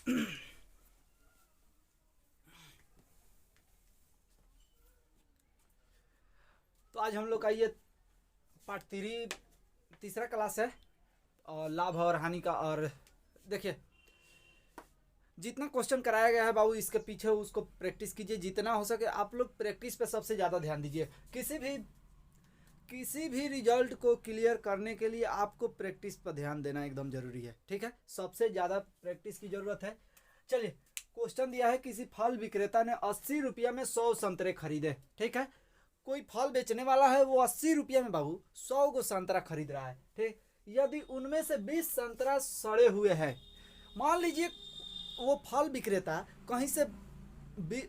तो आज हम लोग का ये पार्ट तीसरा क्लास है और लाभ और हानि का। और देखिए जितना क्वेश्चन कराया गया है बाबू इसके पीछे उसको प्रैक्टिस कीजिए जितना हो सके। आप लोग प्रैक्टिस पे सबसे ज़्यादा ध्यान दीजिए। किसी भी रिजल्ट को क्लियर करने के लिए आपको प्रैक्टिस पर ध्यान देना एकदम ज़रूरी है। ठीक है, सबसे ज़्यादा प्रैक्टिस की ज़रूरत है। चलिए, क्वेश्चन दिया है किसी फल विक्रेता ने 80 रुपया में 100 संतरे खरीदे। ठीक है, कोई फल बेचने वाला है, वो 80 रुपया में बाबू 100 को संतरा खरीद रहा है। ठीक, यदि उनमें से 20 संतरा सड़े हुए हैं, मान लीजिए वो फल विक्रेता कहीं से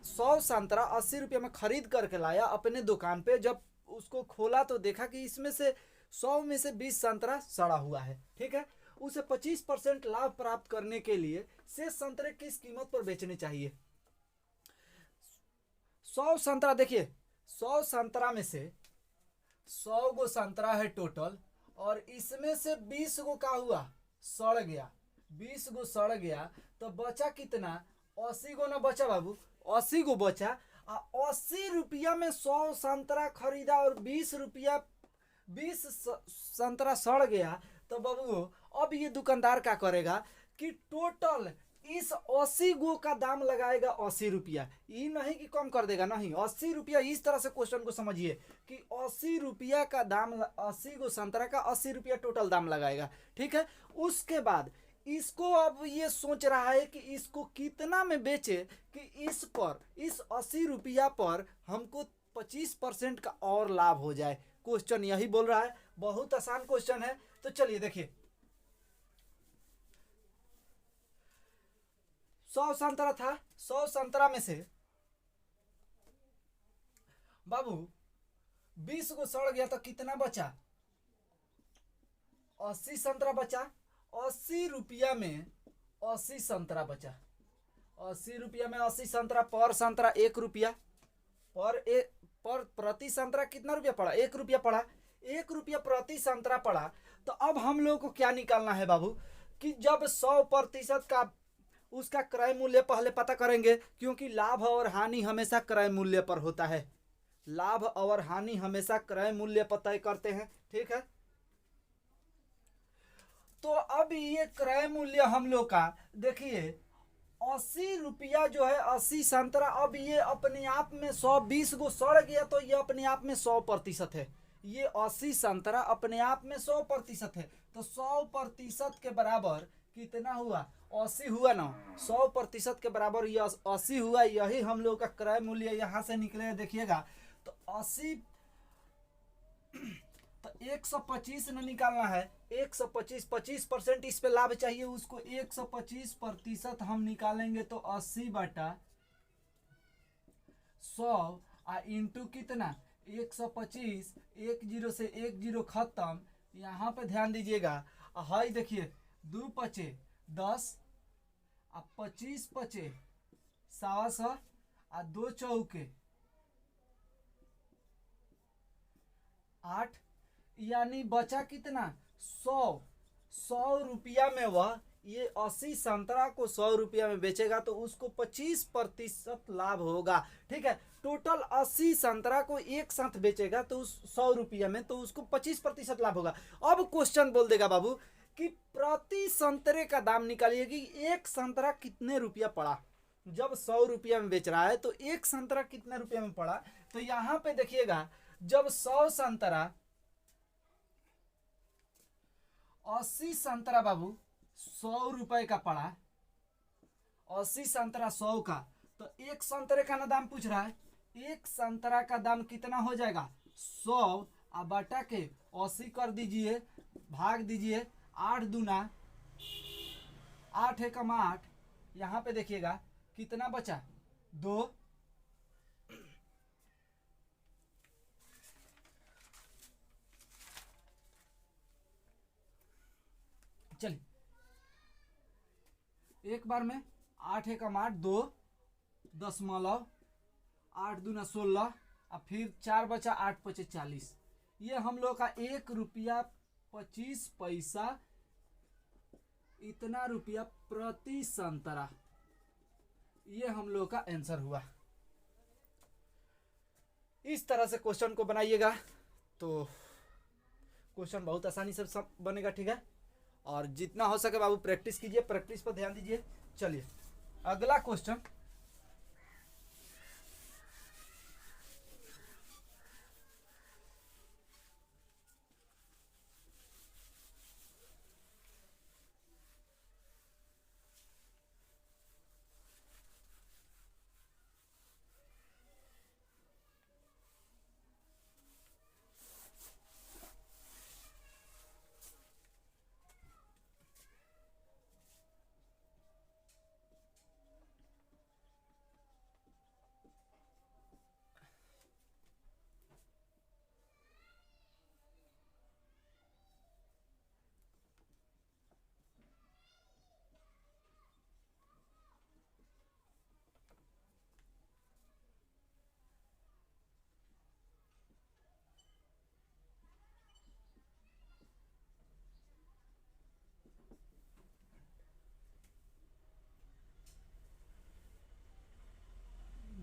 100 संतरा 80 रुपये में खरीद करके लाया अपने दुकान पे। जब उसको खोला तो देखा कि इसमें से 100 में से 20 संतरा सड़ा हुआ है। ठीक है, उसे 25% लाभ प्राप्त करने के लिए शेष संतरे किस कीमत पर बेचने चाहिए? 100 संतरा, देखिए 100 संतरा में से 100 गो संतरा है टोटल, और इसमें से 20 गो का हुआ सड़ गया। 20 गो सड़ गया तो बचा कितना? 80 गो ना बचा बाबू, 80 गो बचा। 80 रुपया में 100 संतरा खरीदा और 20 संतरा सड़ गया। तो बाबू अब ये दुकानदार क्या करेगा कि टोटल इस 80 गो का दाम लगाएगा 80 रुपया। ये नहीं कि कम कर देगा, नहीं, 80 रुपया। इस तरह से क्वेश्चन को समझिए कि 80 रुपया का दाम, 80 गो संतरा का 80 रुपया टोटल दाम लगाएगा। ठीक है, उसके बाद इसको अब ये सोच रहा है कि इसको कितना में बेचे कि इस 80 रुपया पर हमको 25% का और लाभ हो जाए। क्वेश्चन यही बोल रहा है। बहुत आसान क्वेश्चन है। तो चलिए देखिए, 100 संतरा था, 100 संतरा में से बाबू 20 को सड़ गया तो कितना बचा? 80 संतरा बचा। 80 रुपया में 80 संतरा बचा। 80 रुपया में 80 संतरा, पर संतरा 1 रुपया, पर प्रति संतरा कितना रुपया पड़ा? 1 रुपया पड़ा। 1 रुपया प्रति संतरा पड़ा। तो अब हम लोग को क्या निकालना है बाबू कि जब 100% का उसका क्रय मूल्य पहले पता करेंगे, क्योंकि लाभ और हानि हमेशा क्रय मूल्य पर होता है। लाभ और हानि हमेशा क्रय मूल्य पर तय करते हैं। ठीक है, तो अब ये क्रय मूल्य हम लोग का देखिए 80 रुपया जो है, 80 संतरा, अब ये अपने आप में 120 गो सड़ गया तो ये अपने आप में 100% है। ये 80 संतरा अपने आप में 100% है। तो 100% के बराबर कितना हुआ? 80 हुआ ना। 100% के बराबर ये 80 हुआ। यही हम लोग का क्रय मूल्य यहाँ से निकले, देखिएगा। तो 80, तो 125 न निकालना है। 125, 25% इस पे लाभ चाहिए उसको। 125% हम निकालेंगे तो 80/100 इंटू कितना? 125। 10 से 10 खत्म। यहाँ पे ध्यान दीजिएगा। हाई देखिए, 2 पचे 10, 25 पचे 100, 2 चौके 8, यानी बचा कितना? 100 रुपया में वह ये 80 संतरा को 100 रुपया में बेचेगा तो उसको 25% लाभ होगा। ठीक है, टोटल 80 संतरा को एक साथ बेचेगा तो उस 100 रुपया में, तो उसको 25% लाभ होगा। अब क्वेश्चन बोल देगा बाबू कि प्रति संतरे का दाम निकालिए कि एक संतरा कितने रुपया पड़ा। जब 100 रुपया में बेच रहा है तो एक संतरा कितने रुपया में पड़ा। तो यहाँ पे देखिएगा, जब 100 संतरा, 80 संतरा बाबू 100 रुपए का पड़ा, 80 संतरा 100 का, तो एक संतरे का ना दाम पूछ रहा है। एक संतरा का दाम कितना हो जाएगा? 100 बटा के 80 कर दीजिए, भाग दीजिए। 8 दूना 8 एकम 8। यहाँ पे देखिएगा कितना बचा? 2। चलिए एक बार में 8 एकम 8, 2.8 दूना 16, और फिर 4 बचा, 8 पचे 40। ये हम लोग का 1 रुपया 25 पैसा, इतना रुपया प्रति संतरा। ये हम लोग का आंसर हुआ। इस तरह से क्वेश्चन को बनाइएगा तो क्वेश्चन बहुत आसानी से सब बनेगा, ठीक है। और जितना हो सके बाबू प्रैक्टिस कीजिए, प्रैक्टिस पर ध्यान दीजिए। चलिए अगला क्वेश्चन।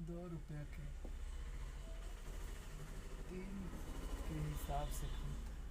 ₹2 के 3 के हिसाब से खरीदता है।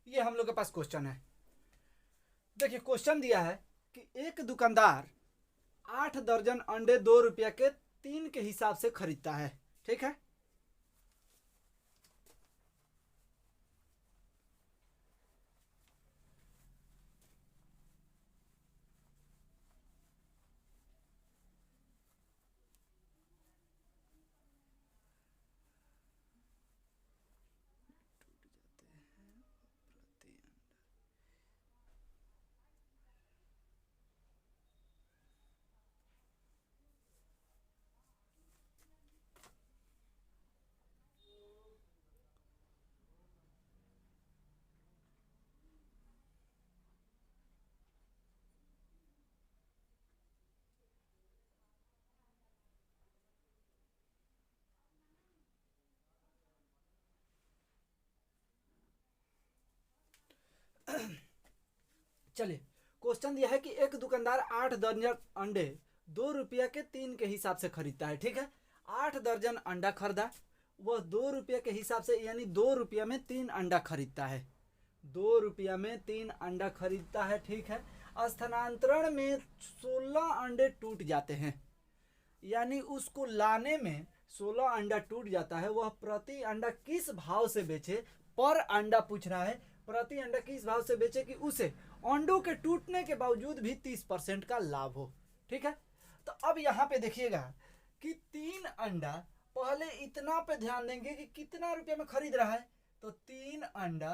ये हम लोग के पास क्वेश्चन है। देखिए क्वेश्चन दिया है कि एक दुकानदार 8 दर्जन अंडे ₹2 के 3 के हिसाब से खरीदता है, ठीक है। चलिए क्वेश्चन दिया है कि एक दुकानदार 8 दर्जन अंडे ₹2 के 3 के हिसाब से खरीदता है, ठीक है। 8 दर्जन अंडा खरीदा, वह ₹2 के हिसाब से यानी ₹2 में 3 अंडा खरीदता है। ₹2 में 3 अंडा खरीदता है, ठीक है। स्थानांतरण में 16 अंडे टूट जाते हैं, यानी उसको लाने में 16 अंडा टूट जाता है। वह प्रति अंडा किस भाव से बेचे, पर अंडा पूछ रहा है, प्रति अंडा किस भाव से बेचे कि उसे अंडों के टूटने के बावजूद भी 30% का लाभ हो, ठीक है। तो अब यहाँ पे देखिएगा कि 3 अंडा, पहले इतना पे ध्यान देंगे कि कितना रुपये में खरीद रहा है। तो 3 अंडा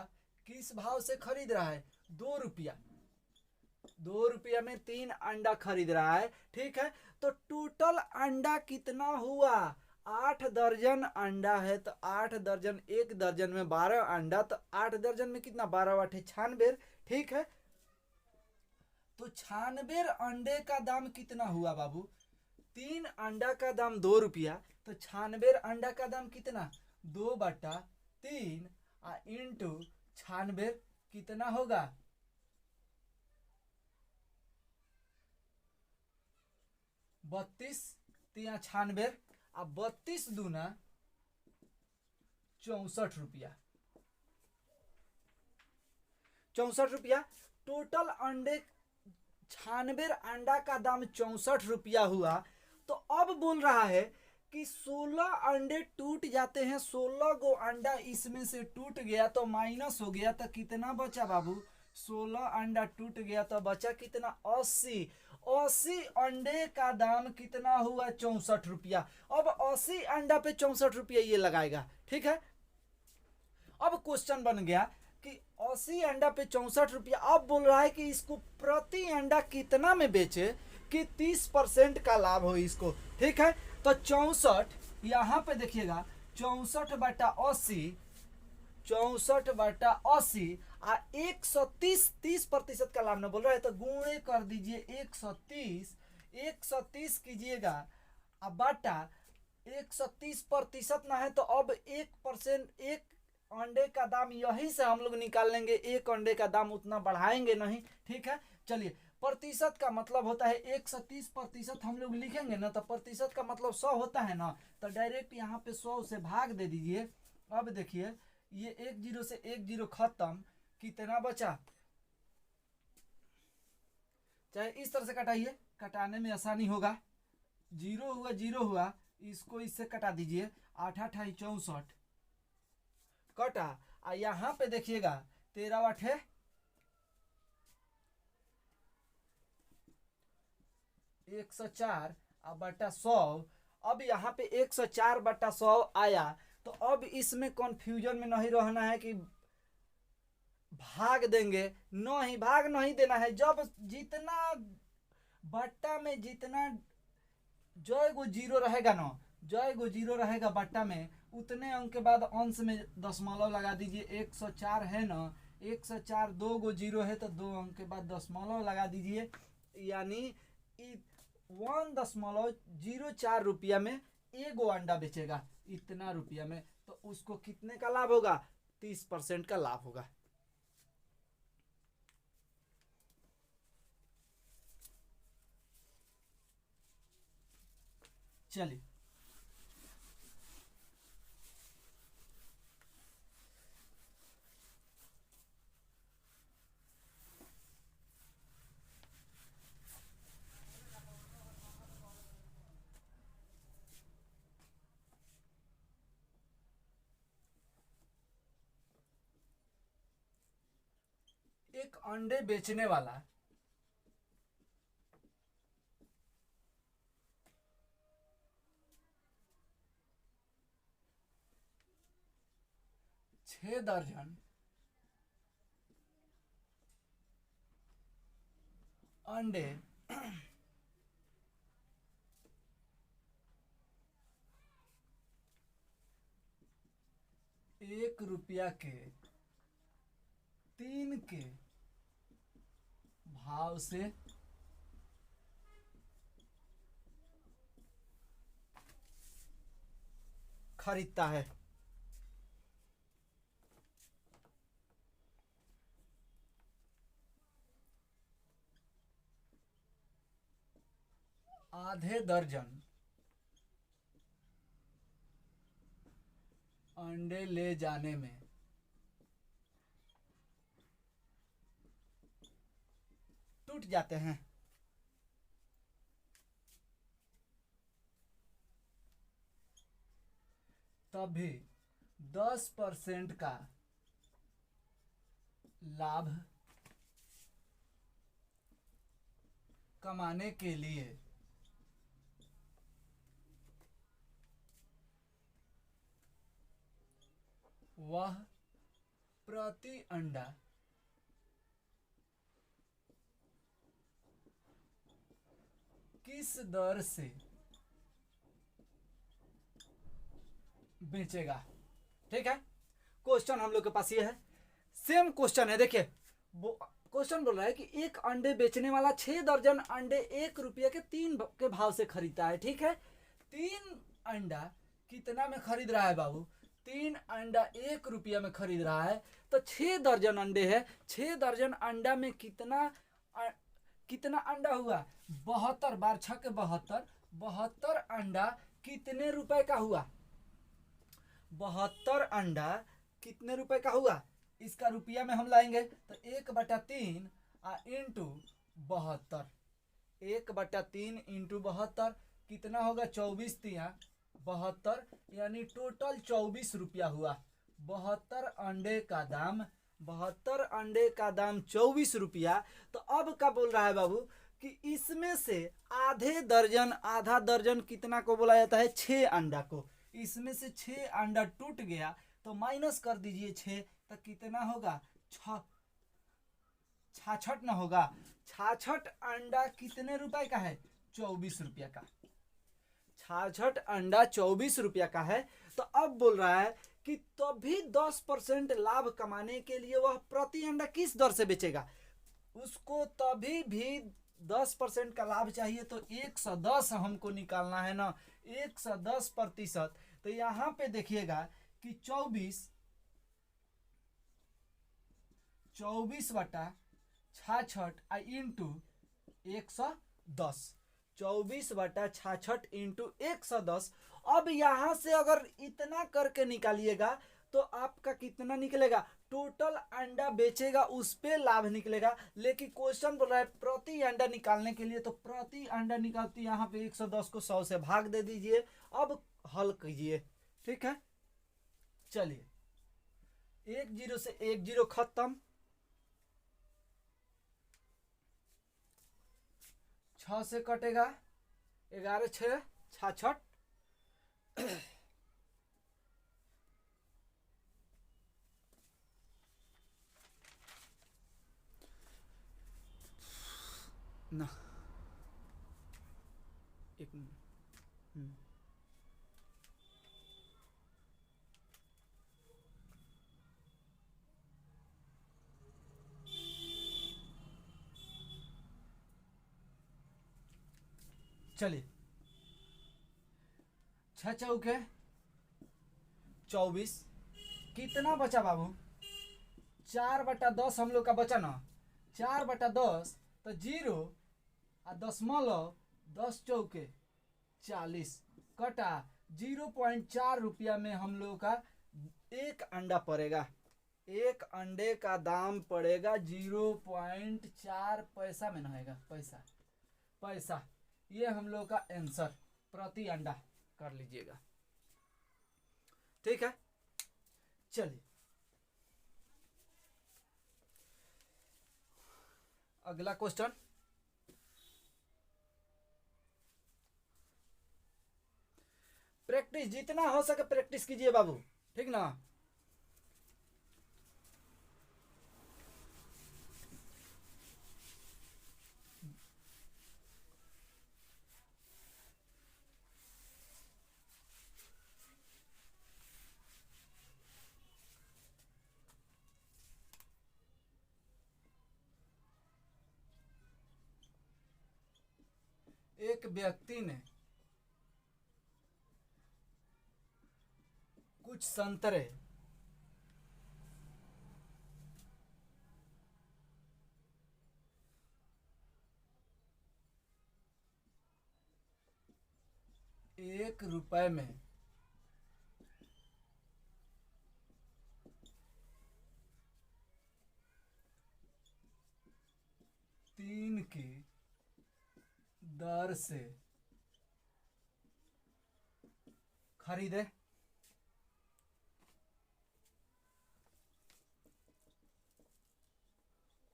किस भाव से खरीद रहा है, ₹2। ₹2 में 3 अंडा खरीद रहा है, ठीक है। तो टोटल अंडा कितना हुआ, 8 दर्जन अंडा है तो 8 दर्जन, 1 दर्जन में 12 अंडा, तो 8 दर्जन में कितना, 12 × 8 = 96। ठीक है, तो 96 अंडे का दाम कितना हुआ बाबू? 3 अंडा का दाम 2 रुपया, तो 96 अंडा का दाम कितना, 2/3 इंटू 96 कितना होगा, 32 तिया 96, अब 32 दूना 64 रुपया, 64 रुपया टोटल अंडे। 96 अंडा का दाम 64 रुपया हुआ। तो अब बोल रहा है कि 16 अंडे टूट जाते हैं, 16 गो अंडा इसमें से टूट गया तो माइनस हो गया, तो कितना बचा बाबू? 16 अंडा टूट गया तो बचा कितना, 80। 80 अंडे का दाम कितना हुआ, 64 रुपया। अब 80 अंडा पे 64 रुपया ये लगाएगा। ठीक है, अब क्वेश्चन बन गया कि 80 अंडा पे 64 रुपया। अब बोल रहा है कि इसको प्रति अंडा कितना में बेचे कि 30% का लाभ हो इसको। ठीक है, तो 64 यहाँ पे देखिएगा, 64/80, 64/80 आ 130, 30% का लाभ ना बोल रहा है तो गुणे कर दीजिए 130, 130 कीजिएगा, अब बाटा 130% ना है तो अब 1%, एक अंडे का दाम यही से हम लोग निकाल लेंगे, एक अंडे का दाम उतना बढ़ाएंगे नहीं। ठीक है, चलिए, प्रतिशत का मतलब होता है 130% हम लोग लिखेंगे ना, तो प्रतिशत का मतलब 100 होता है ना, तो डायरेक्ट यहाँ पे 100 से भाग दे दीजिए। अब देखिए ये 1 0 से 1 0 खत्म, कितना बचा, चाहे इस तरह से कटाइए, कटाने में आसानी होगा। 0 हुआ 0 हुआ, इसको इससे कटा दीजिए, 8 8 64 कटा। यहाँ पे देखिएगा 13 8 104 बटा 100। अब यहाँ पे 104/100 आया, तो अब इसमें कंफ्यूजन में नहीं रहना है कि भाग देंगे, नहीं भाग नहीं देना है। जब जितना बट्टा में जितना जय गो जीरो रहेगा ना, जय गो जीरो रहेगा बट्टा में, उतने अंक के बाद अंश में दशमलव लगा दीजिए। 104 है ना, 104, 2 गो जीरो है तो 2 अंक के बाद दशमलव लगा दीजिए, यानी 1.04 रुपया में एगो अंडा बेचेगा, इतना रुपया में, तो उसको कितने का लाभ होगा, 30% का लाभ होगा। चलिए, एक अंडे बेचने वाला छह दर्जन अंडे 1 रुपया के 3 के भाव से खरीदता है। आधे दर्जन अंडे ले जाने में टूट जाते हैं, तब भी 10% का लाभ कमाने के लिए वह प्रति अंडा किस दर से बेचेगा। ठीक है, क्वेश्चन हम लोग के पास ये है, सेम क्वेश्चन है। देखिए क्वेश्चन बोल रहा है कि एक अंडे बेचने वाला 6 दर्जन अंडे 1 रुपये के 3 के भाव से खरीदता है। ठीक है, 3 अंडा कितना में खरीद रहा है बाबू? 3 अंडा 1 रुपया में खरीद रहा है, तो 6 दर्जन अंडे है, 6 दर्जन अंडा में कितना अंडा हुआ? 72 बार 6 के 72, 72 अंडा कितने रुपए का हुआ? 72 अंडा कितने रुपए का हुआ? इसका रुपया में हम लाएंगे तो 1/3 इंटू 72, 1/3 इंटू 72 कितना होगा? 24 तिया 72, यानी टोटल 24 रुपया हुआ। 72 अंडे का दाम, 72 अंडे का दाम 24 रुपया। तो अब क्या बोल रहा है बाबू कि इसमें से आधा दर्जन कितना को बोला जाता है? 6 अंडा को। इसमें से 6 अंडा टूट गया तो माइनस कर दीजिए 6, तो कितना होगा? 66 ना होगा? 66 अंडा कितने रुपए का है? 24 रुपया का। 66 अंडा 24 रुपया का है। तो अब बोल रहा है कि तभी 10% लाभ कमाने के लिए वह प्रति अंडा किस दर से बेचेगा? उसको तभी भी 10% का लाभ चाहिए, तो 110 हमको निकालना है ना, 110%। तो यहां पे देखिएगा कि 24 बटा 66 इंटू 110, 24 बटा 66 इंटू 110। अब यहां से अगर इतना करके निकालिएगा तो आपका कितना निकलेगा? टोटल अंडा बेचेगा उस पे लाभ निकलेगा। लेकिन क्वेश्चन बोल रहा है प्रति अंडा निकालने के लिए, तो प्रति अंडा निकालते यहाँ पे 110 को 100 से भाग दे दीजिए। अब हल कीजिए। ठीक है, चलिए 10 से 10 खत्म, 6 से कटेगा 11 6 66, ना 1 मिनट। चलिए 6 चौके 24, कितना बचा बाबू? 4/10 हम लोग का बचा ना, 4/10 तो 0 और 10 चौके 40 कटा 0.4 रुपया में हम लोग का एक अंडा पड़ेगा। एक अंडे का दाम पड़ेगा 0.4 पैसा में रहेगा। पैसा ये हम लोग का आंसर प्रति अंडा कर लीजिएगा। ठीक है, चलिए अगला क्वेश्चन। प्रैक्टिस जितना हो सके प्रैक्टिस कीजिए बाबू, ठीक ना? एक व्यक्ति ने कुछ संतरे ₹1 में 3 की दर से खरीदे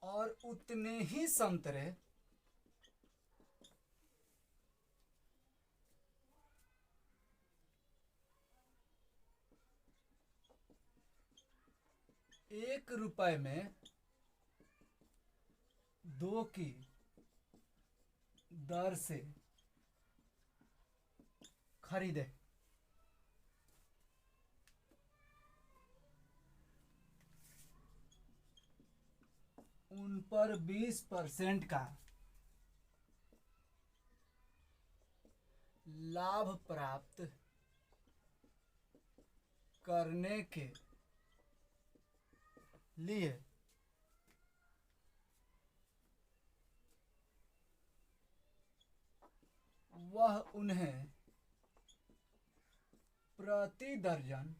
और उतने ही संतरे ₹1 में 2 की दर से खरीदे। उन पर 20% का लाभ प्राप्त करने के लिए वह उन्हें प्रति दर्जन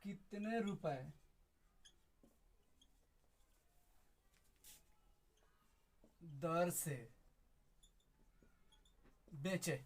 कितने रुपए दर से बेचे।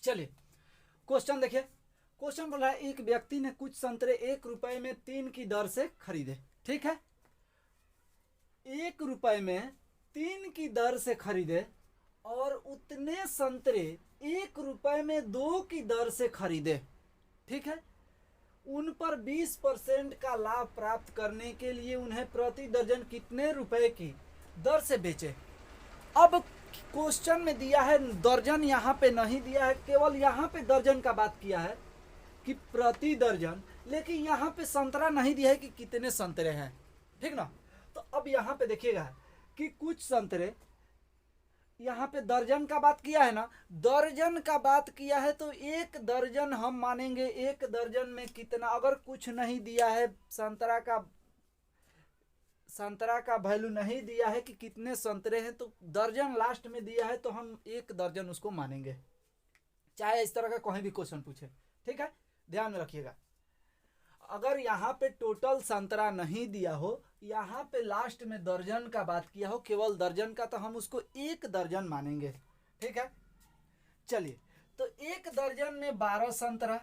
चलिए क्वेश्चन देखिए। क्वेश्चन बोल रहा है एक व्यक्ति ने कुछ संतरे 1 रुपए में 3 की दर से खरीदे। ठीक है, 1 रुपए में 3 की दर से खरीदे और उतने संतरे 1 रुपए में 2 की दर से खरीदे। ठीक है, उन पर 20% का लाभ प्राप्त करने के लिए उन्हें प्रति दर्जन कितने रुपए की दर से बेचे। अब क्वेश्चन में दिया है दर्जन, यहाँ पे नहीं दिया है, केवल यहाँ पे दर्जन का बात किया है कि प्रति दर्जन, लेकिन यहाँ पे संतरा नहीं दिया है कि कितने संतरे हैं। ठीक ना, तो अब यहाँ पे देखिएगा कि कुछ संतरे, यहाँ पे दर्जन का बात किया है ना, दर्जन का बात किया है तो 1 दर्जन हम मानेंगे। 1 दर्जन में कितना, अगर कुछ नहीं दिया है, संतरा का वैल्यू नहीं दिया है कि कितने संतरे हैं, तो दर्जन लास्ट में दिया है तो हम 1 दर्जन उसको मानेंगे, चाहे इस तरह का कोई भी क्वेश्चन पूछे। ठीक है, ध्यान में रखिएगा। अगर यहाँ पे टोटल संतरा नहीं दिया हो, यहाँ पे लास्ट में दर्जन का बात किया हो, केवल दर्जन का, तो हम उसको 1 दर्जन मानेंगे। ठीक है, चलिए, तो 1 दर्जन में 12 संतरा,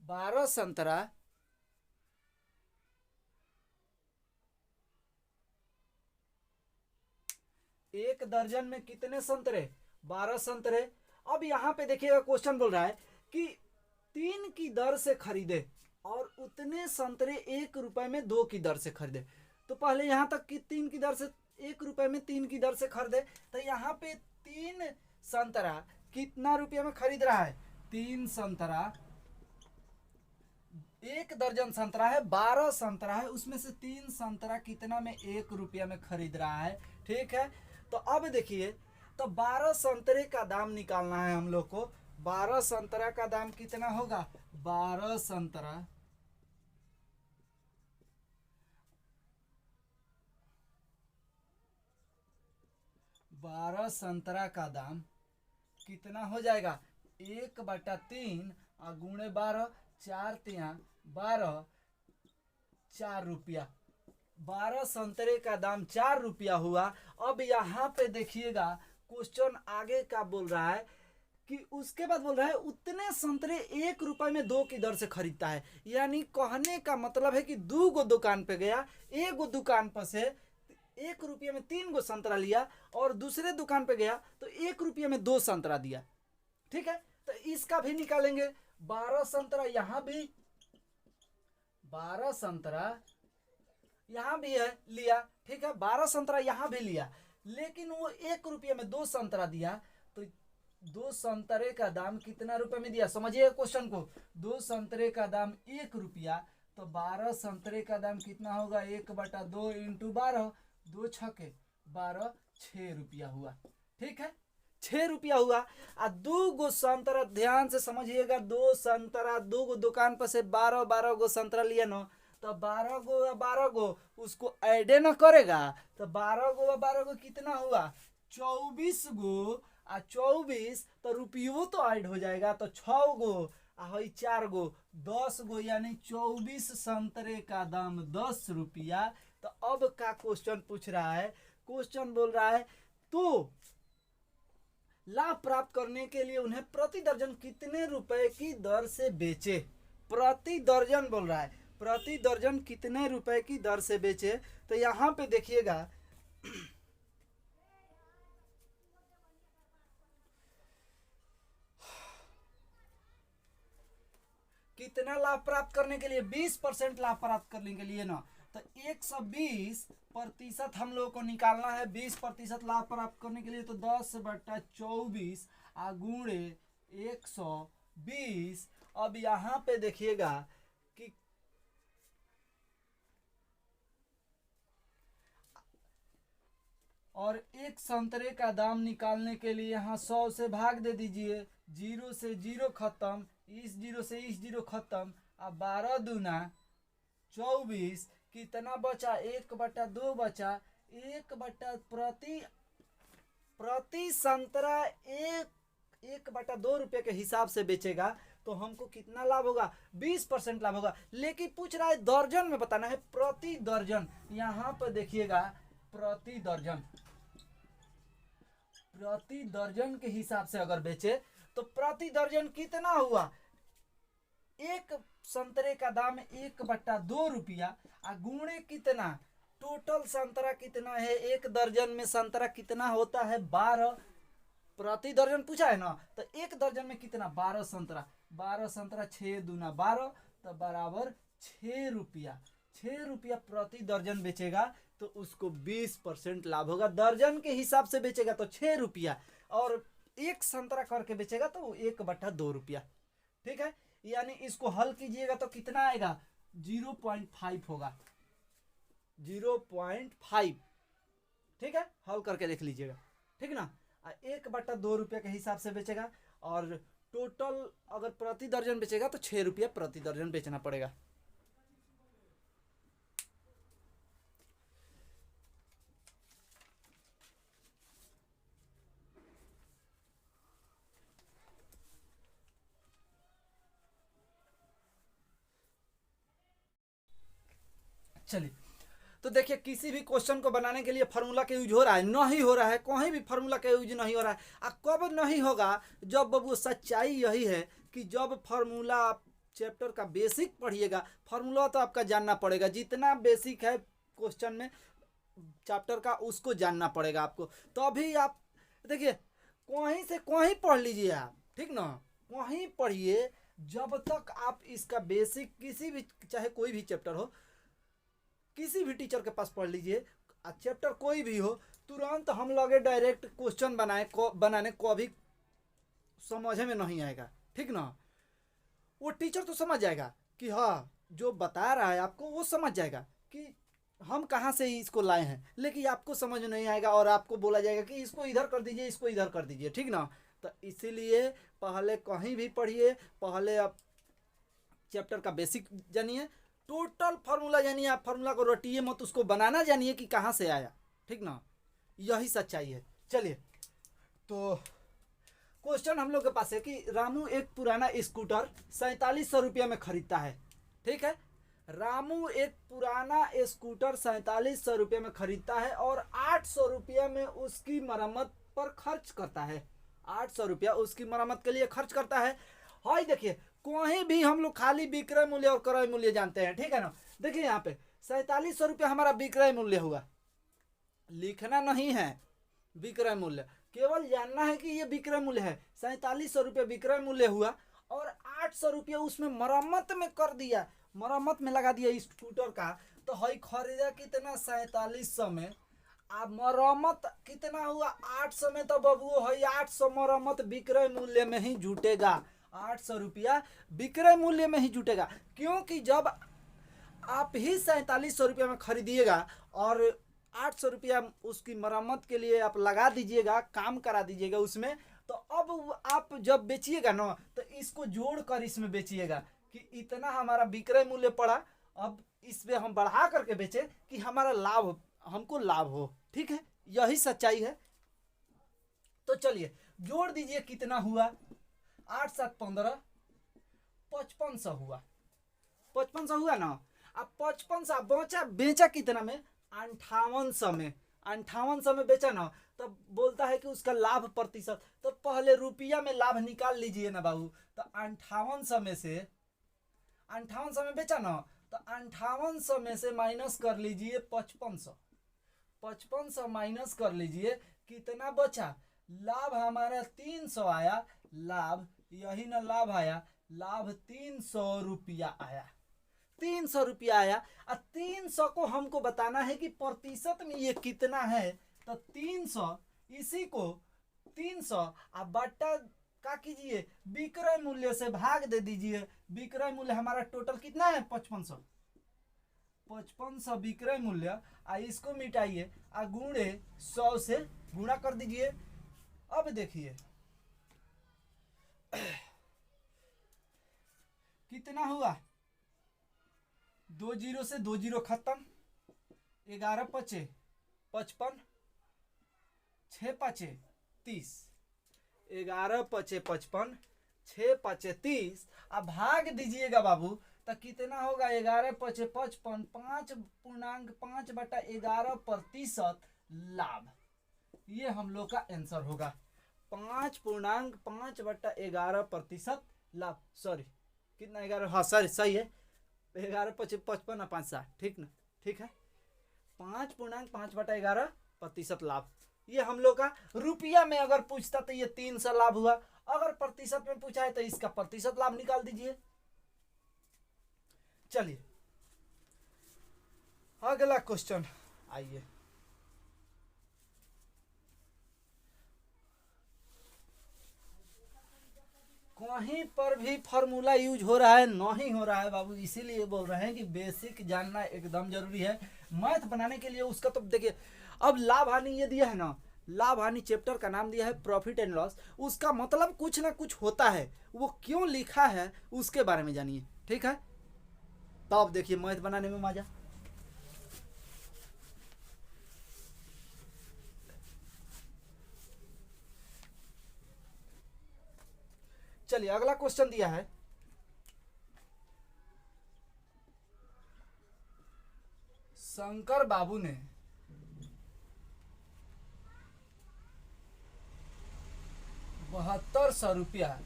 12 संतरा 1 दर्जन में कितने संतरे, 12 संतरे। अब यहाँ पे देखिएगा क्वेश्चन बोल रहा है कि 3 की दर से खरीदे और उतने संतरे 1 रुपए में 2 की दर से खरीदे। तो पहले यहाँ तक कि 3 की दर से, 1 रुपए में 3 की दर से खरीदे, तो यहाँ पे 3 संतरा कितना रुपये में खरीद रहा है। 3 संतरा, 1 दर्जन संतरा है, 12 संतरा है, उसमें से 3 संतरा कितना में 1 रुपया में खरीद रहा है। ठीक है, तो अब देखिए, तो 12 संतरे का दाम निकालना है हम लोग को। 12 संतरा का दाम कितना होगा, 12 संतरा, 12 संतरा का दाम कितना हो जाएगा, 1/3 गुणे 12, 4 तिया 12, 4 रुपया। 12 संतरे का दाम 4 रुपया हुआ। अब यहाँ पे देखिएगा क्वेश्चन आगे का बोल रहा है कि उसके बाद बोल रहा है उतने संतरे 1 रुपए में 2 की दर से खरीदता है। यानी कहने का मतलब है कि 2 गो दुकान पे गया, एक गो दुकान पर से 1 रुपये में 3 गो संतरा लिया और दूसरे दुकान पे गया तो 1 रुपये में 2 संतरा दिया। ठीक है, तो इसका भी निकालेंगे। 12 संतरा यहाँ भी, 12 संतरा यहाँ भी है लिया। ठीक है, 12 संतरा यहाँ भी लिया, लेकिन वो 1 रुपये में 2 संतरा दिया, तो 2 संतरे का दाम कितना रुपए में दिया, समझिए क्वेश्चन को। 2 संतरे का दाम 1 रुपया, तो 12 संतरे का दाम कितना होगा, 1/2 इंटू 12, 2 छके 12, 6 रुपया हुआ। ठीक है, 6 रुपया हुआ। 2 गो संतरा, ध्यान से समझिएगा, 2 संतरा, 2 गो दुकान पर से 12 गो संतरा लिया ना, तो 12 गो उसको ऐडे न करेगा, तो 12 गो कितना हुआ, 24 गो। 24 तो रुपयों तो ऐड हो जाएगा, तो 6 गो हई 4 गो 10 गो यानी 24 संतरे का दाम 10 रुपया। तो अब का क्वेश्चन पूछ रहा है, क्वेश्चन बोल रहा है तो लाभ प्राप्त करने के लिए उन्हें प्रति दर्जन कितने रुपए की दर से बेचे। प्रति दर्जन बोल रहा है, प्रति दर्जन कितने रुपए की दर से बेचे। तो यहां पे देखिएगा कितना लाभ प्राप्त करने के लिए 20% लाभ प्राप्त करने के लिए ना, तो 120% हम लोगों को निकालना है। 20% लाभ प्राप्त करने के लिए तो 10/24 गुणे 120। अब यहां पे देखिएगा कि और एक संतरे का दाम निकालने के लिए यहाँ 100 से भाग दे दीजिए, 0 से 0 खत्म, इस 0 से इस 0 खत्म। अब 12 दूना 24, कितना बचा 1/2 बचा। 1 प्रति संतरा 1/2 रुपये के हिसाब से बेचेगा तो हमको कितना लाभ होगा, 20% लाभ होगा। लेकिन पूछ रहा है दर्जन में बताना है, प्रति दर्जन। यहां पर देखिएगा प्रति दर्जन, प्रति दर्जन के हिसाब से अगर बेचे तो प्रति दर्जन कितना हुआ, एक संतरे का दाम 1/2 रुपया गुणे कितना, टोटल संतरा कितना है, एक दर्जन में संतरा कितना होता है 12, प्रति दर्जन पूछा है ना। तो एक दर्जन में कितना 12 संतरा, 12 संतरा 6 दूना 12 तो बराबर 6 रुपया। 6 रुपया प्रति दर्जन बेचेगा तो उसको 20% लाभ होगा। दर्जन के हिसाब से बेचेगा तो 6 रुपया, और एक संतरा करके बेचेगा तो 1/2 रुपया। ठीक है, यानी इसको हल कीजिएगा तो कितना आएगा, 0.5 होगा, 0.5। ठीक है, हल करके देख लीजिएगा। ठीक ना, 1/2 रुपया के हिसाब से बेचेगा, और टोटल अगर प्रति दर्जन बेचेगा तो 6 रुपया प्रति दर्जन बेचना पड़ेगा। चलिए, तो देखिए किसी भी क्वेश्चन को बनाने के लिए फार्मूला का यूज हो रहा है, नहीं हो रहा है, कहीं भी फार्मूला का यूज नहीं हो रहा है। कब नहीं होगा, जब वो सच्चाई यही है कि जब फार्मूला आप चैप्टर का बेसिक पढ़िएगा, फार्मूला तो आपका जानना पड़ेगा, जितना बेसिक है क्वेश्चन में चैप्टर का उसको जानना पड़ेगा आपको। तो अभी आप देखिए कहीं से कहीं पढ़ लीजिए आप, ठीक ना, कहीं पढ़िए, जब तक आप इसका बेसिक किसी भी, चाहे कोई भी चैप्टर हो, किसी भी टीचर के पास पढ़ लीजिए, चैप्टर कोई भी हो, तुरंत हम लगे डायरेक्ट क्वेश्चन बनाने को अभी समझ में नहीं आएगा। ठीक ना, वो टीचर तो समझ जाएगा कि हाँ जो बता रहा है आपको वो समझ जाएगा कि हम कहाँ से इसको लाए हैं, लेकिन आपको समझ नहीं आएगा और आपको बोला जाएगा कि इसको इधर कर दीजिए, इसको इधर कर दीजिए। ठीक ना, तो इसीलिए पहले कहीं भी पढ़िए, पहले आप चैप्टर का बेसिक जानिए, टोटल फार्मूला जानिए, आप फार्मूला को रटिए मत, उसको बनाना जानिए कि कहाँ से आया। ठीक ना, यही सच्चाई है। चलिए, तो क्वेश्चन हम लोग के पास है कि रामू एक पुराना स्कूटर 4700 रुपया में खरीदता है। ठीक है, रामू एक पुराना स्कूटर 4700 रुपये में खरीदता है और 800 रुपया में उसकी मरम्मत पर खर्च करता है। 800 रुपया उसकी मरम्मत के लिए खर्च करता है। हाँ देखिए, कहीं भी हम लोग खाली विक्रय मूल्य और क्रय मूल्य जानते हैं। ठीक है ना, देखिए यहाँ पे 4700 रुपया हमारा विक्रय मूल्य हुआ, लिखना नहीं है विक्रय मूल्य, केवल जानना है कि ये विक्रय मूल्य है। 4700 रुपया विक्रय मूल्य हुआ और 800 रुपया उसमें मरम्मत में कर दिया, मरम्मत में लगा दिया स्कूटर का। तो हई खरीदा कितना 4700 में, अब मरम्मत कितना हुआ 800 में, तो बबू हई 800 मरम्मत विक्रय मूल्य में ही जुटेगा। 800 रुपया विक्रय मूल्य में ही जुटेगा, क्योंकि जब आप ही 4700 रुपया में खरीदिएगा और 800 रुपया उसकी मरम्मत के लिए आप लगा दीजिएगा, काम करा दीजिएगा उसमें, तो अब आप जब बेचिएगा ना तो इसको जोड़कर इसमें बेचिएगा कि इतना हमारा विक्रय मूल्य पड़ा, अब इसमें हम बढ़ा करके बेचे कि हमारा लाभ, हमको लाभ हो। ठीक है, यही सच्चाई है। तो चलिए जोड़ दीजिए, कितना हुआ 8 7 15, 5500 हुआ, 5500 हुआ ना। अब 5500 बचा, बेचा कितना में, 5800 में, 5800 में बेचा ना। तब बोलता है कि उसका लाभ प्रतिशत, तो पहले रुपया में लाभ निकाल लीजिए ना बाबू। तो 5800 में से, 5800 में बेचा ना, तो 5800 में से माइनस कर लीजिए 5500, 5500 माइनस कर लीजिए, कितना बचा, लाभ हमारा 300 आया, लाभ यही ना लाभ आया, लाभ 300 रुपया आया, 300 रुपया आया। और 300 को हमको बताना है कि प्रतिशत में ये कितना है। तो 300, इसी को 300 अब बट्टा का कीजिए, विक्रय मूल्य से भाग दे दीजिए। विक्रय मूल्य हमारा टोटल कितना है, 5500, 5500 विक्रय मूल्य। आ इसको मिटाइए, आ गुणे 100 से गुणा कर दीजिए। अब देखिए कितना हुआ, 2 जीरो से 2 जीरो खत्म, 11 पचे 55, 6 पचे 30, 11 पचे 55, 6 पचे 30। अब भाग दीजिएगा बाबू, तो कितना होगा, 11 पचे 55, 5.5/11 लाभ। ये हम लोग का आंसर होगा, 5.5/11 लाभ। सॉरी कितना, 11, हाँ सॉरी सही है, 11 पचे 55 और 5 60, ठीक ना, ठीक है, 5.5/11 लाभ। ये हम लोग का रुपया में अगर पूछता तो ये 300 लाभ हुआ, अगर प्रतिशत में पूछा है तो इसका प्रतिशत लाभ निकाल दीजिए। चलिए अगला क्वेश्चन आइए। कहीं पर भी फॉर्मूला यूज हो रहा है, नहीं हो रहा है बाबू, इसीलिए बोल रहे हैं कि बेसिक जानना एकदम जरूरी है मैथ बनाने के लिए। उसका तो देखिए, अब लाभ हानि ये दिया है ना, लाभ हानि चैप्टर का नाम दिया है प्रॉफिट एंड लॉस, उसका मतलब कुछ ना कुछ होता है, वो क्यों लिखा है उसके बारे में जानिए, ठीक है। तो अब देखिए मैथ बनाने में मजा। चलिए अगला क्वेश्चन दिया है, शंकर बाबू ने 7200 रुपया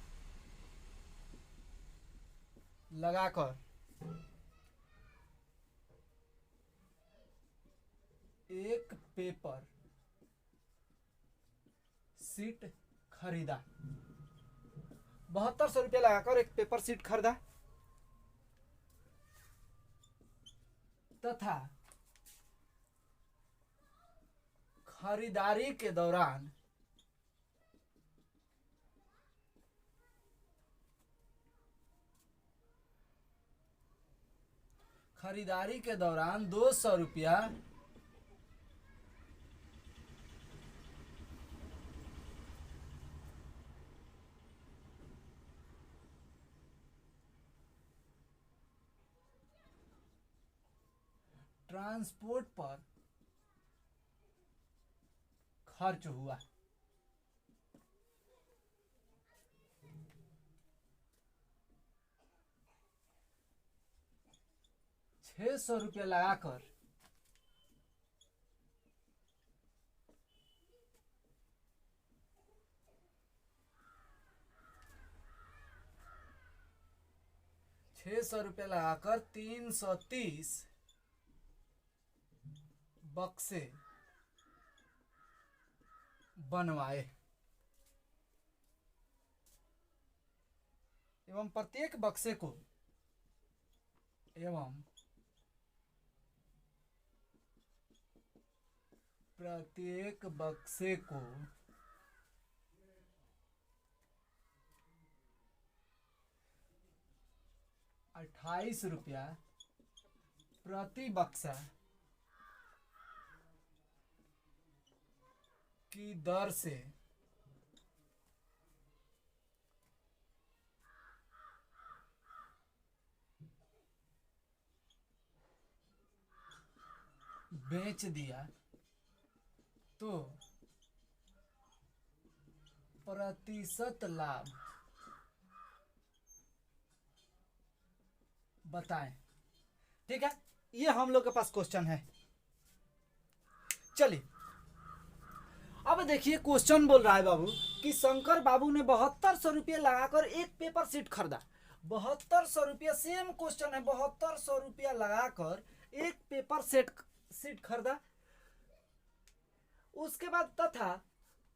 लगाकर एक पेपर सीट खरीदा, 7200 रुपया लगाकर एक पेपर सीट खरीदा तथा खरीदारी के दौरान खरीदारी के दौरान 200 रुपया ट्रांसपोर्ट पर खर्च हुआ। 600 रुपया लगाकर लगाकर 330 बक्से बनवाए एवं प्रत्येक बक्से को प्रत्येक बक्से को 28 रुपया प्रति बक्सा की दर से बेच दिया तो प्रतिशत लाभ बताएं। ठीक है, ये हम लोग के पास क्वेश्चन है। चलिए अब देखिए क्वेश्चन बोल रहा है बाबू कि शंकर बाबू ने 7200 रुपये लगाकर एक पेपर सीट खरीदा। 7200 रुपया, सेम क्वेश्चन है, 7200 रुपया लगाकर एक पेपर सीट खरीदा। उसके बाद तथा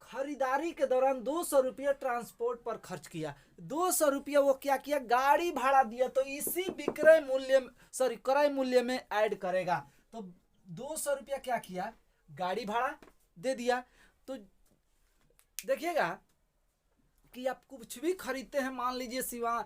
खरीदारी के दौरान 200 रुपया ट्रांसपोर्ट पर खर्च किया। 200 रुपया वो क्या किया, गाड़ी भाड़ा दिया, तो इसी विक्रय मूल्य क्रय मूल्य में ऐड करेगा। तो 200 रुपया क्या किया, गाड़ी भाड़ा दे दिया। तो देखिएगा कि आप कुछ भी खरीदते हैं, मान लीजिए सिवान,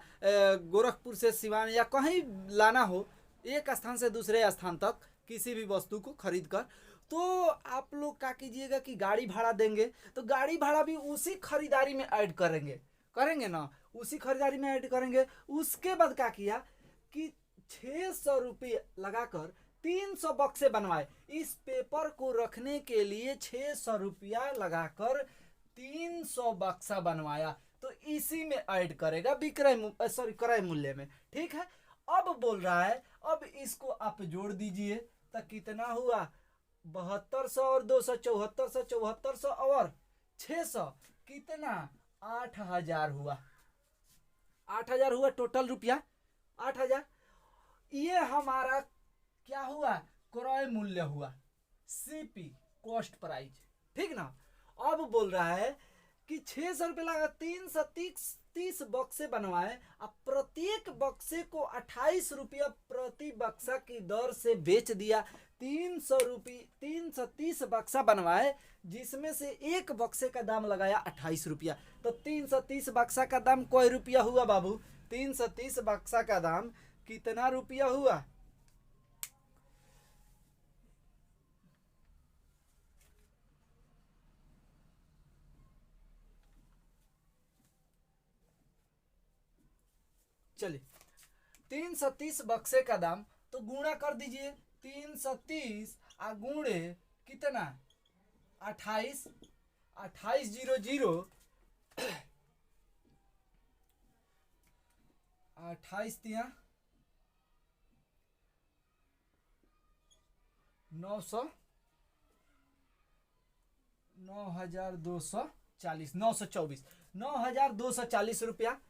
गोरखपुर से सिवान या कहीं लाना हो, एक स्थान से दूसरे स्थान तक किसी भी वस्तु को खरीद कर, तो आप लोग क्या कीजिएगा कि गाड़ी भाड़ा देंगे, तो गाड़ी भाड़ा भी उसी खरीदारी में ऐड करेंगे ना, उसी खरीदारी में ऐड करेंगे। उसके बाद क्या किया कि 600 रुपये लगाकर 300 बक्से बनवाए। इस पेपर को रखने के लिए 600 रुपया लगाकर 300 बक्सा बनवाया, तो इसी में ऐड करेगा क्रय मूल्य में। ठीक है, अब बोल रहा है, अब इसको आप जोड़ दीजिए तो कितना हुआ, 7200 और 200, 7400, 7400 और 600 कितना, 8000 हुआ। 8000 हुआ टोटल रुपया, 8000। ये हमारा क्या हुआ, क्रय मूल्य हुआ, सीपी कॉस्ट प्राइस। ठीक ना। अब बोल रहा है कि 600 रुपये लगा, 330 बक्से बनवाए। अब प्रत्येक बक्से को 28 रुपया प्रति बक्सा की दर से बेच दिया। 330 बक्सा बनवाए, जिसमें से एक बक्से का दाम लगाया 28 रुपया। तो 330 बक्सा का दाम कोई रुपया हुआ बाबू, 330 बक्सा का दाम कितना रुपया हुआ, चलिए 330 बक्से का दाम, तो गुणा कर दीजिए, 330 आ गुणे कितना, 28, 28 0 28 तिया 900, 9240, 924, 9240 रुपया।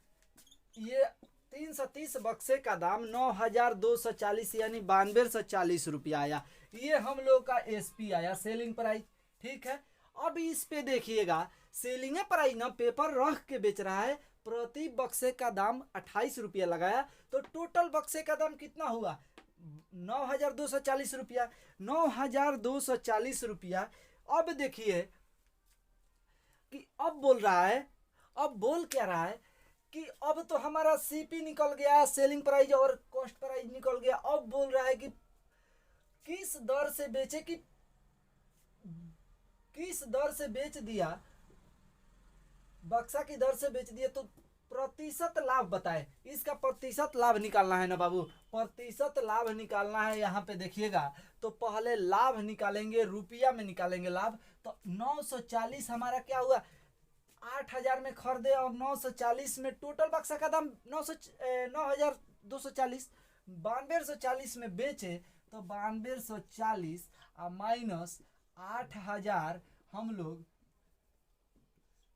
ये 330 बक्से का दाम 9240 यानी 9240 रुपया आया। ये हम लोग का एसपी आया, सेलिंग प्राइस। ठीक है, अब इस पे देखिएगा, सेलिंग प्राइस ना पेपर रख के बेच रहा है, प्रति बक्से का दाम 28 रुपया लगाया, तो टोटल बक्से का दाम कितना हुआ, 9240 रुपया। 9240 रुपया। अब देखिए कि अब बोल रहा है, अब बोल क्या रहा है कि अब तो हमारा सीपी निकल गया, सेलिंग प्राइस और कॉस्ट प्राइस निकल गया। अब बोल रहा है कि किस दर से बेचे, कि किस दर से बेच दिया, बक्सा की दर से बेच दिया, तो प्रतिशत लाभ बताए। इसका प्रतिशत लाभ निकालना है ना बाबू, प्रतिशत लाभ निकालना है। यहाँ पे देखिएगा, तो पहले लाभ निकालेंगे, रुपया में निकालेंगे लाभ। तो 940 हमारा क्या हुआ, 8000 में खरीदे और 940 में टोटल बक्सा का दाम 9240, 9240 में बेचे, तो 9240 माइनस 8000 हम लोग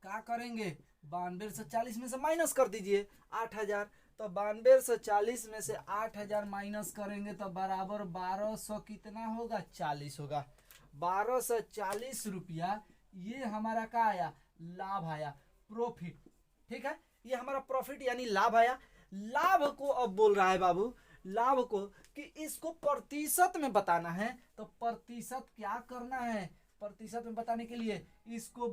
क्या करेंगे, 9240 में से माइनस कर दीजिए 8000, तो 9240 में से 8000 माइनस करेंगे तो बराबर 1200 कितना होगा, 40 होगा। 1240 रुपया ये हमारा क्या आया, लाभ आया, प्रॉफिट। ठीक है, ये हमारा प्रॉफिट यानी लाभ आया। लाभ को अब बोल रहा है बाबू, लाभ को कि इसको प्रतिशत में बताना है, तो प्रतिशत क्या करना है, प्रतिशत में बताने के लिए इसको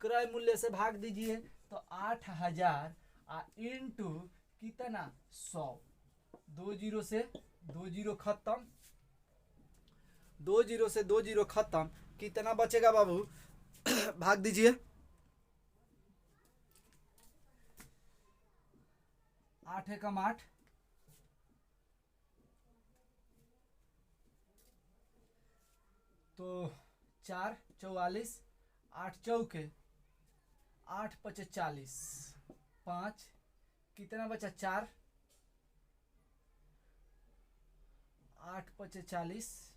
क्रय मूल्य से भाग दीजिए, तो 8000 इंटू कितना 100, 20 से 20 खत्म, 20 से 20 खत्म, कितना बचेगा बाबू भाग दीजिए, 8 एकम 8, तो 4 44, 8 चौके 8 पचे 40, 5 कितना बचा 4, 8 पचे 40,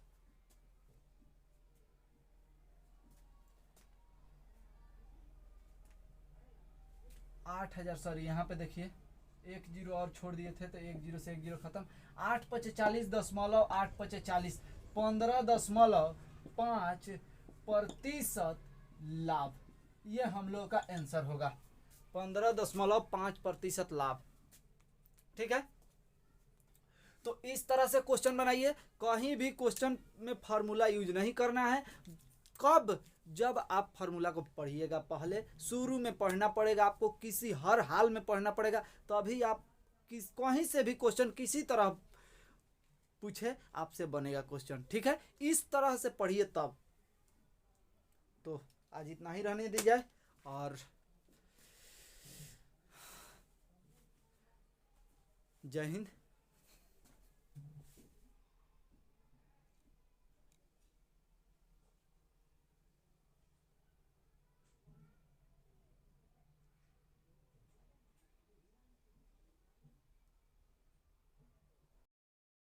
8,000, सॉरी यहाँ पे देखिए एक जीरो और छोड़ दिए थे तो एक जीरो से एक जीरो खत्म। 8 पचे 40 दशमलव 8 पचे 40, 15.5% लाभ, ये हम लोग का आंसर होगा। 15.5% लाभ। ठीक है, तो इस तरह से क्वेश्चन बनाइए। कहीं भी क्वेश्चन में फार्मूला यूज नहीं करना है। कब? जब आप फार्मूला को पढ़िएगा, पहले शुरू में पढ़ना पड़ेगा आपको, किसी हर हाल में पढ़ना पड़ेगा, तभी आप कहीं से भी क्वेश्चन किसी तरह पूछे आपसे बनेगा क्वेश्चन। ठीक है, इस तरह से पढ़िए तब। तो आज इतना ही रहने दी जाए, और जय हिंद।